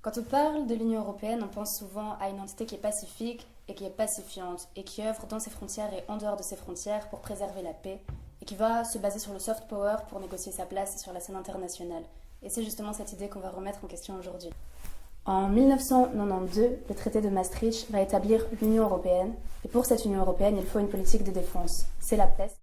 Quand on parle de l'Union européenne, on pense souvent à une entité qui est pacifique et qui est pacifiante et qui œuvre dans ses frontières et en dehors de ses frontières pour préserver la paix et qui va se baser sur le soft power pour négocier sa place sur la scène internationale. Et c'est justement cette idée qu'on va remettre en question aujourd'hui. En 1992, le traité de Maastricht va établir l'Union européenne et pour cette Union européenne, il faut une politique de défense. C'est la PESC.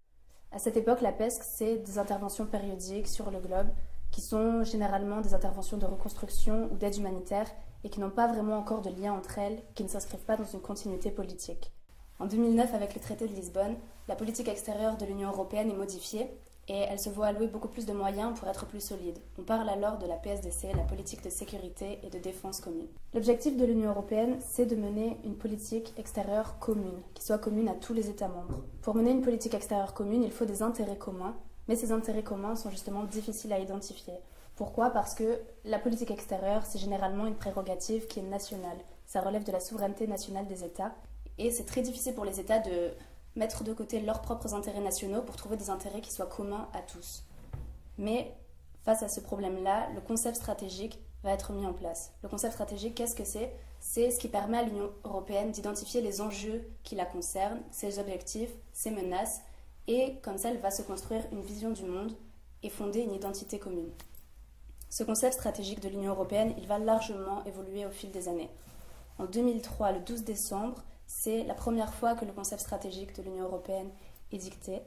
À cette époque, la PESC, c'est des interventions périodiques sur le globe qui sont généralement des interventions de reconstruction ou d'aide humanitaire et qui n'ont pas vraiment encore de lien entre elles, qui ne s'inscrivent pas dans une continuité politique. En 2009, avec le traité de Lisbonne, la politique extérieure de l'Union européenne est modifiée et elle se voit allouer beaucoup plus de moyens pour être plus solide. On parle alors de la PSDC, la politique de sécurité et de défense commune. L'objectif de l'Union européenne, c'est de mener une politique extérieure commune, qui soit commune à tous les États membres. Pour mener une politique extérieure commune, il faut des intérêts communs, mais ces intérêts communs sont justement difficiles à identifier. Pourquoi ? Parce que la politique extérieure, c'est généralement une prérogative qui est nationale. Ça relève de la souveraineté nationale des États. Et c'est très difficile pour les États de mettre de côté leurs propres intérêts nationaux pour trouver des intérêts qui soient communs à tous. Mais face à ce problème-là, le concept stratégique va être mis en place. Le concept stratégique, qu'est-ce que c'est ? C'est ce qui permet à l'Union européenne d'identifier les enjeux qui la concernent, ses objectifs, ses menaces, et comme ça, elle va se construire une vision du monde et fonder une identité commune. Ce concept stratégique de l'Union européenne, il va largement évoluer au fil des années. En 2003, le 12 décembre, c'est la première fois que le concept stratégique de l'Union européenne est dicté.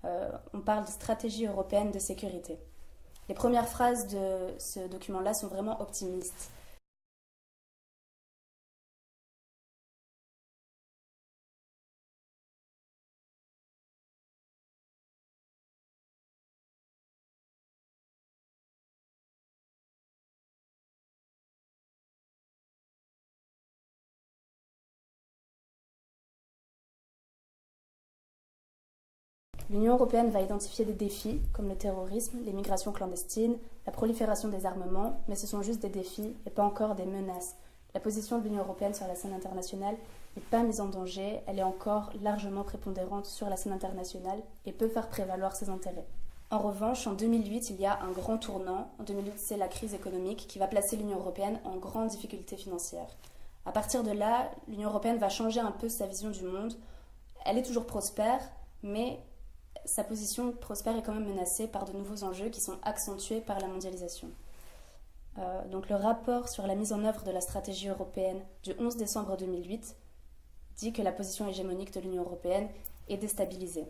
On parle de stratégie européenne de sécurité. Les premières phrases de ce document-là sont vraiment optimistes. L'Union européenne va identifier des défis comme le terrorisme, les migrations clandestines, la prolifération des armements, mais ce sont juste des défis et pas encore des menaces. La position de l'Union européenne sur la scène internationale n'est pas mise en danger, elle est encore largement prépondérante sur la scène internationale et peut faire prévaloir ses intérêts. En revanche, en 2008, il y a un grand tournant. En 2008, c'est la crise économique qui va placer l'Union européenne en grande difficulté financière. À partir de là, l'Union européenne va changer un peu sa vision du monde. Elle est toujours prospère, mais sa position prospère est quand même menacée par de nouveaux enjeux qui sont accentués par la mondialisation. Donc le rapport sur la mise en œuvre de la stratégie européenne du 11 décembre 2008 dit que la position hégémonique de l'Union européenne est déstabilisée.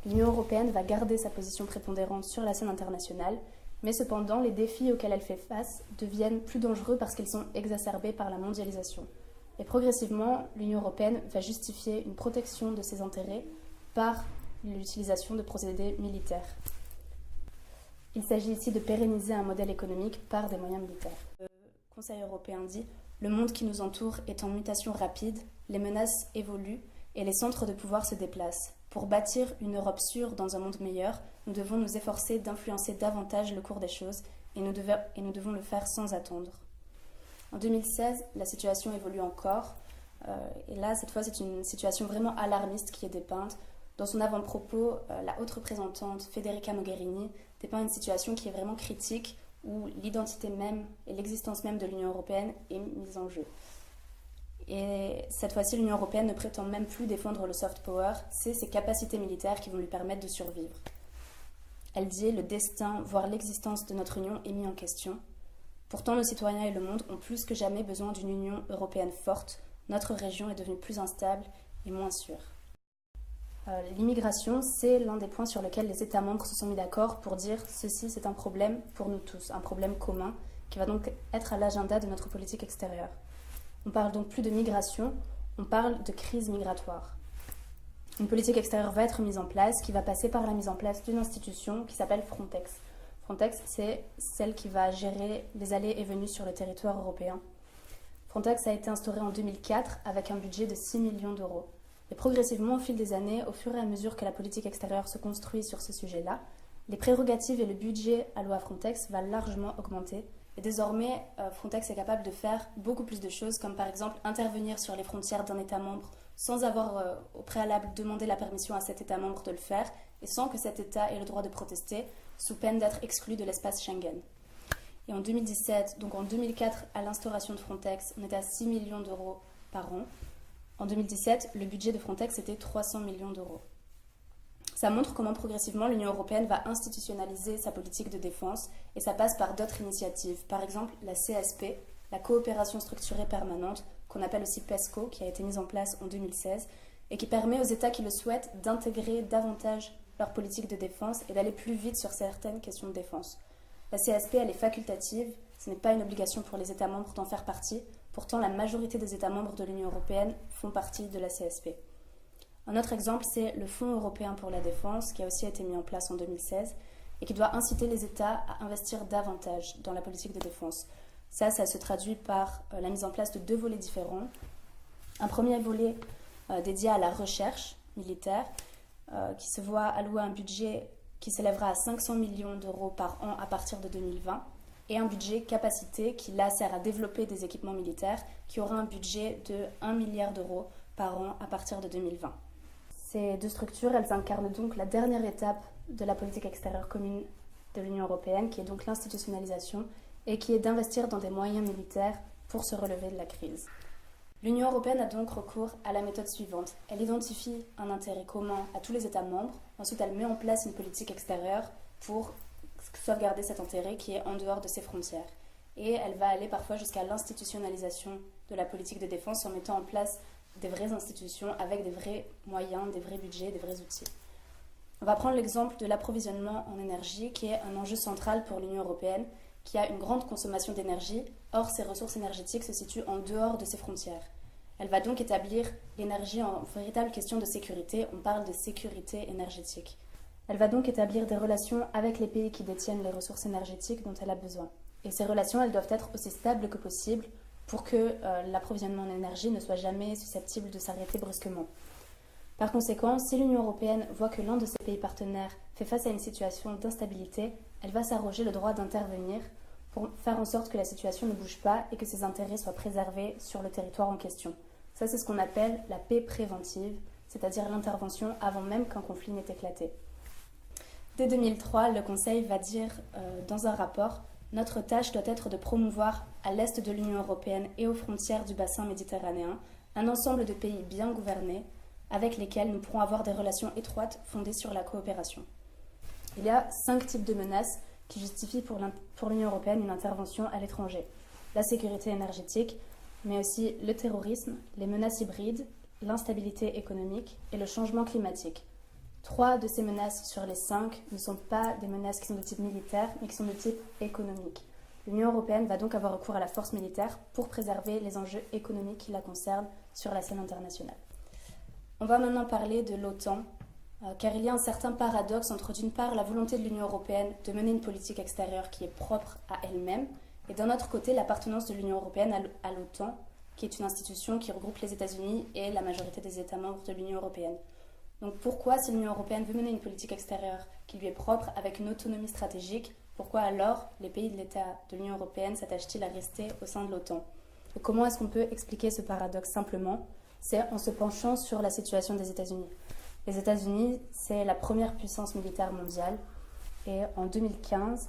L'Union européenne va garder sa position prépondérante sur la scène internationale, mais cependant, les défis auxquels elle fait face deviennent plus dangereux parce qu'ils sont exacerbés par la mondialisation. Et progressivement, l'Union européenne va justifier une protection de ses intérêts par l'utilisation de procédés militaires. Il s'agit ici de pérenniser un modèle économique par des moyens militaires. Le Conseil européen dit « Le monde qui nous entoure est en mutation rapide, les menaces évoluent et les centres de pouvoir se déplacent. Pour bâtir une Europe sûre dans un monde meilleur, nous devons nous efforcer d'influencer davantage le cours des choses et nous devons le faire sans attendre. » En 2016, la situation évolue encore. Et là, cette fois, c'est une situation vraiment alarmiste qui est dépeinte. Dans son avant-propos, la haute représentante Federica Mogherini dépeint une situation qui est vraiment critique où l'identité même et l'existence même de l'Union européenne est mise en jeu. Et cette fois-ci, l'Union européenne ne prétend même plus défendre le soft power, c'est ses capacités militaires qui vont lui permettre de survivre. Elle dit « Le destin, voire l'existence de notre Union est mis en question. Pourtant, nos citoyens et le monde ont plus que jamais besoin d'une Union européenne forte. Notre région est devenue plus instable et moins sûre. » L'immigration, c'est l'un des points sur lesquels les États membres se sont mis d'accord pour dire « Ceci, c'est un problème pour nous tous, un problème commun qui va donc être à l'agenda de notre politique extérieure. » On parle donc plus de migration, on parle de crise migratoire. Une politique extérieure va être mise en place, qui va passer par la mise en place d'une institution qui s'appelle Frontex. Frontex, c'est celle qui va gérer les allées et venues sur le territoire européen. Frontex a été instaurée en 2004 avec un budget de 6 millions d'euros. Et progressivement, au fil des années, au fur et à mesure que la politique extérieure se construit sur ce sujet-là, les prérogatives et le budget alloués à Frontex va largement augmenter Et désormais, Frontex est capable de faire beaucoup plus de choses, comme par exemple intervenir sur les frontières d'un État membre sans avoir au préalable demandé la permission à cet État membre de le faire, et sans que cet État ait le droit de protester, sous peine d'être exclu de l'espace Schengen. Et en 2017, donc en 2004, à l'instauration de Frontex, on était à 6 millions d'euros par an. En 2017, le budget de Frontex était 300 millions d'euros. Ça montre comment progressivement l'Union européenne va institutionnaliser sa politique de défense, et ça passe par d'autres initiatives. Par exemple, la CSP, la coopération structurée permanente, qu'on appelle aussi PESCO, qui a été mise en place en 2016, et qui permet aux États qui le souhaitent d'intégrer davantage leur politique de défense et d'aller plus vite sur certaines questions de défense. La CSP, elle est facultative, ce n'est pas une obligation pour les États membres d'en faire partie, pourtant la majorité des États membres de l'Union européenne font partie de la CSP. Un autre exemple, c'est le Fonds européen pour la défense, qui a aussi été mis en place en 2016, et qui doit inciter les États à investir davantage dans la politique de défense. Ça se traduit par la mise en place de 2 volets différents. Un premier volet dédié à la recherche militaire, qui se voit allouer un budget qui s'élèvera à 500 millions d'euros par an à partir de 2020, et un budget capacité qui là sert à développer des équipements militaires, qui aura un budget de 1 milliard d'euros par an à partir de 2020. Ces 2 structures, elles incarnent donc la dernière étape de la politique extérieure commune de l'Union européenne, qui est donc l'institutionnalisation, et qui est d'investir dans des moyens militaires pour se relever de la crise. L'Union européenne a donc recours à la méthode suivante. Elle identifie un intérêt commun à tous les États membres, ensuite elle met en place une politique extérieure pour sauvegarder cet intérêt qui est en dehors de ses frontières. Et elle va aller parfois jusqu'à l'institutionnalisation de la politique de défense en mettant en place des vraies institutions avec des vrais moyens, des vrais budgets, des vrais outils. On va prendre l'exemple de l'approvisionnement en énergie qui est un enjeu central pour l'Union européenne, qui a une grande consommation d'énergie, or ces ressources énergétiques se situent en dehors de ses frontières. Elle va donc établir l'énergie en véritable question de sécurité, on parle de sécurité énergétique. Elle va donc établir des relations avec les pays qui détiennent les ressources énergétiques dont elle a besoin. Et ces relations, elles doivent être aussi stables que possible pour que l'approvisionnement en énergie ne soit jamais susceptible de s'arrêter brusquement. Par conséquent, si l'Union européenne voit que l'un de ses pays partenaires fait face à une situation d'instabilité, elle va s'arroger le droit d'intervenir pour faire en sorte que la situation ne bouge pas et que ses intérêts soient préservés sur le territoire en question. Ça, c'est ce qu'on appelle la paix préventive, c'est-à-dire l'intervention avant même qu'un conflit n'ait éclaté. Dès 2003, le Conseil va dire dans un rapport « Notre tâche doit être de promouvoir à l'est de l'Union européenne et aux frontières du bassin méditerranéen un ensemble de pays bien gouvernés avec lesquels nous pourrons avoir des relations étroites fondées sur la coopération. » Il y a 5 types de menaces qui justifient pour l'Union européenne une intervention à l'étranger. La sécurité énergétique, mais aussi le terrorisme, les menaces hybrides, l'instabilité économique et le changement climatique. 3 de ces menaces sur les 5 ne sont pas des menaces qui sont de type militaire, mais qui sont de type économique. L'Union européenne va donc avoir recours à la force militaire pour préserver les enjeux économiques qui la concernent sur la scène internationale. On va maintenant parler de l'OTAN, car il y a un certain paradoxe entre d'une part la volonté de l'Union européenne de mener une politique extérieure qui est propre à elle-même, et d'un autre côté l'appartenance de l'Union européenne à l'OTAN, qui est une institution qui regroupe les États-Unis et la majorité des États membres de l'Union européenne. Donc pourquoi, si l'Union européenne veut mener une politique extérieure qui lui est propre avec une autonomie stratégique, pourquoi alors les pays de l'État de l'Union européenne s'attachent-ils à rester au sein de l'OTAN? Et comment est-ce qu'on peut expliquer ce paradoxe simplement? C'est en se penchant sur la situation des États-Unis. Les États-Unis, c'est la première puissance militaire mondiale et en 2015,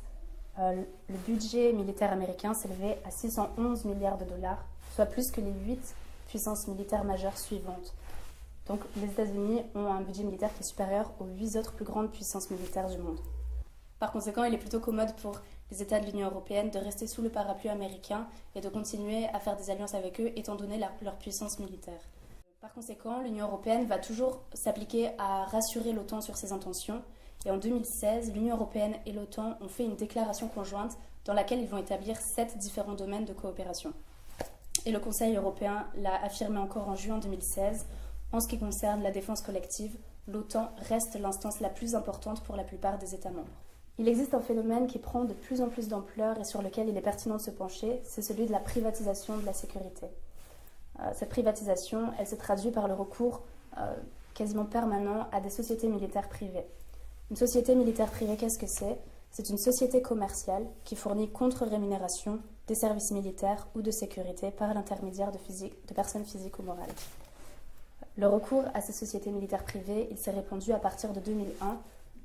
le budget militaire américain s'élevait à 611 milliards de dollars, soit plus que les 8 puissances militaires majeures suivantes. Donc les États-Unis ont un budget militaire qui est supérieur aux 8 autres plus grandes puissances militaires du monde. Par conséquent, il est plutôt commode pour les États de l'Union européenne de rester sous le parapluie américain et de continuer à faire des alliances avec eux, étant donné leur puissance militaire. Par conséquent, l'Union européenne va toujours s'appliquer à rassurer l'OTAN sur ses intentions. Et en 2016, l'Union européenne et l'OTAN ont fait une déclaration conjointe dans laquelle ils vont établir 7 différents domaines de coopération. Et le Conseil européen l'a affirmé encore en juin 2016. En ce qui concerne la défense collective, l'OTAN reste l'instance la plus importante pour la plupart des États membres. Il existe un phénomène qui prend de plus en plus d'ampleur et sur lequel il est pertinent de se pencher, c'est celui de la privatisation de la sécurité. Cette privatisation, elle se traduit par le recours quasiment permanent à des sociétés militaires privées. Une société militaire privée, qu'est-ce que c'est? C'est une société commerciale qui fournit contre rémunération des services militaires ou de sécurité par l'intermédiaire de personnes physiques ou morales. Le recours à ces sociétés militaires privées, il s'est répandu à partir de 2001,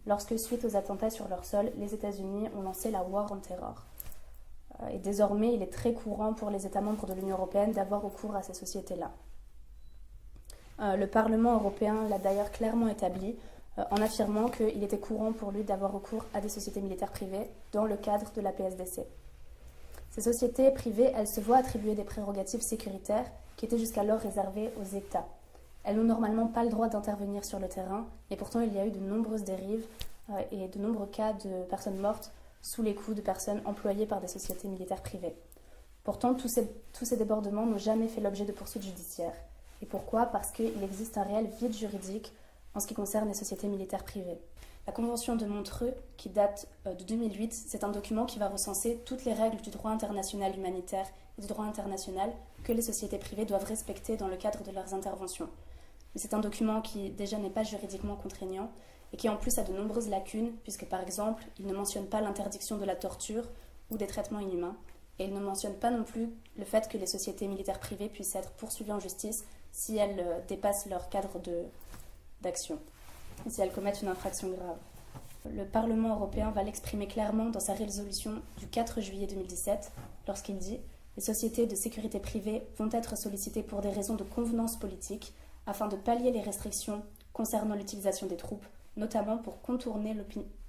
lorsque, suite aux attentats sur leur sol, les États-Unis ont lancé la War on Terror. Et désormais, il est très courant pour les États membres de l'Union européenne d'avoir recours à ces sociétés-là. Le Parlement européen l'a d'ailleurs clairement établi en affirmant qu'il était courant pour lui d'avoir recours à des sociétés militaires privées dans le cadre de la PSDC. Ces sociétés privées, elles se voient attribuer des prérogatives sécuritaires qui étaient jusqu'alors réservées aux États. Elles n'ont normalement pas le droit d'intervenir sur le terrain, et pourtant il y a eu de nombreuses dérives et de nombreux cas de personnes mortes sous les coups de personnes employées par des sociétés militaires privées. Pourtant, tous ces débordements n'ont jamais fait l'objet de poursuites judiciaires. Et pourquoi ? Parce qu'il existe un réel vide juridique en ce qui concerne les sociétés militaires privées. La Convention de Montreux, qui date de 2008, c'est un document qui va recenser toutes les règles du droit international humanitaire et du droit international que les sociétés privées doivent respecter dans le cadre de leurs interventions. Mais c'est un document qui déjà n'est pas juridiquement contraignant et qui en plus a de nombreuses lacunes, puisque par exemple, il ne mentionne pas l'interdiction de la torture ou des traitements inhumains, et il ne mentionne pas non plus le fait que les sociétés militaires privées puissent être poursuivies en justice si elles dépassent leur cadre d'action, et si elles commettent une infraction grave. Le Parlement européen va l'exprimer clairement dans sa résolution du 4 juillet 2017, lorsqu'il dit « Les sociétés de sécurité privée vont être sollicitées pour des raisons de convenance politique afin de pallier les restrictions concernant l'utilisation des troupes, notamment pour contourner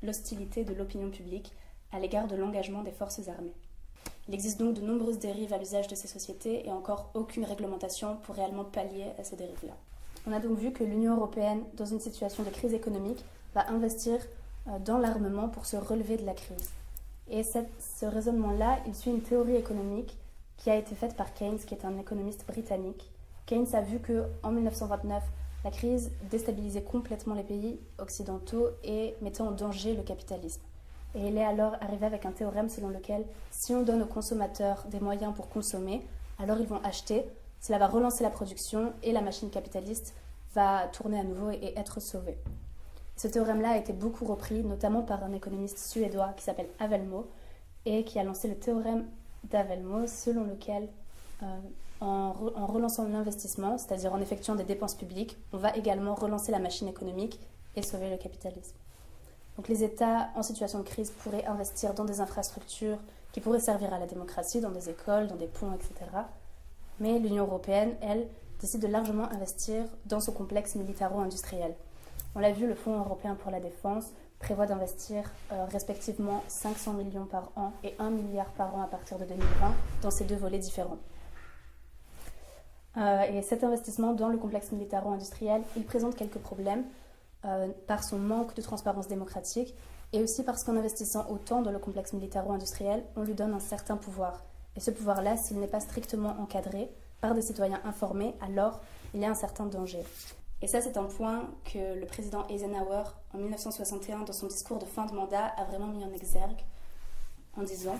l'hostilité de l'opinion publique à l'égard de l'engagement des forces armées. » Il existe donc de nombreuses dérives à l'usage de ces sociétés et encore aucune réglementation pour réellement pallier à ces dérives-là. On a donc vu que l'Union européenne, dans une situation de crise économique, va investir dans l'armement pour se relever de la crise. Et ce raisonnement-là, il suit une théorie économique qui a été faite par Keynes, qui est un économiste britannique. Keynes a vu qu'en 1929, la crise déstabilisait complètement les pays occidentaux et mettait en danger le capitalisme. Et il est alors arrivé avec un théorème selon lequel, si on donne aux consommateurs des moyens pour consommer, alors ils vont acheter, cela va relancer la production et la machine capitaliste va tourner à nouveau et être sauvée. Ce théorème-là a été beaucoup repris, notamment par un économiste suédois qui s'appelle Avelmo, et qui a lancé le théorème d'Avelmo, selon lequel, en relançant l'investissement, c'est-à-dire en effectuant des dépenses publiques, on va également relancer la machine économique et sauver le capitalisme. Donc les États en situation de crise pourraient investir dans des infrastructures qui pourraient servir à la démocratie, dans des écoles, dans des ponts, etc. Mais l'Union européenne, elle, décide de largement investir dans son complexe militaro-industriel. On l'a vu, le Fonds européen pour la défense prévoit d'investir respectivement 500 millions par an et 1 milliard par an à partir de 2020 dans ces deux volets différents. Et cet investissement dans le complexe militaro-industriel, il présente quelques problèmes par son manque de transparence démocratique et aussi parce qu'en investissant autant dans le complexe militaro-industriel, on lui donne un certain pouvoir. Et ce pouvoir-là, s'il n'est pas strictement encadré par des citoyens informés, alors il y a un certain danger. Et ça, c'est un point que le président Eisenhower, en 1961, dans son discours de fin de mandat, a vraiment mis en exergue en disant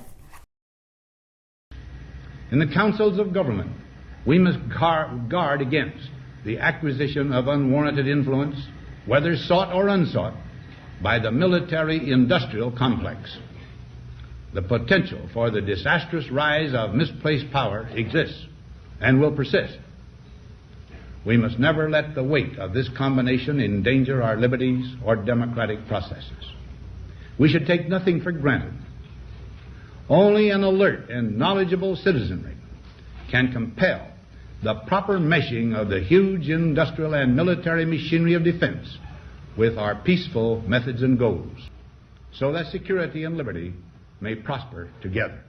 « In the councils of government, we must guard against the acquisition of unwarranted influence, whether sought or unsought, by the military-industrial complex. The potential for the disastrous rise of misplaced power exists and will persist. We must never let the weight of this combination endanger our liberties or democratic processes. We should take nothing for granted. Only an alert and knowledgeable citizenry can compel the proper meshing of the huge industrial and military machinery of defense with our peaceful methods and goals, so that security and liberty may prosper together."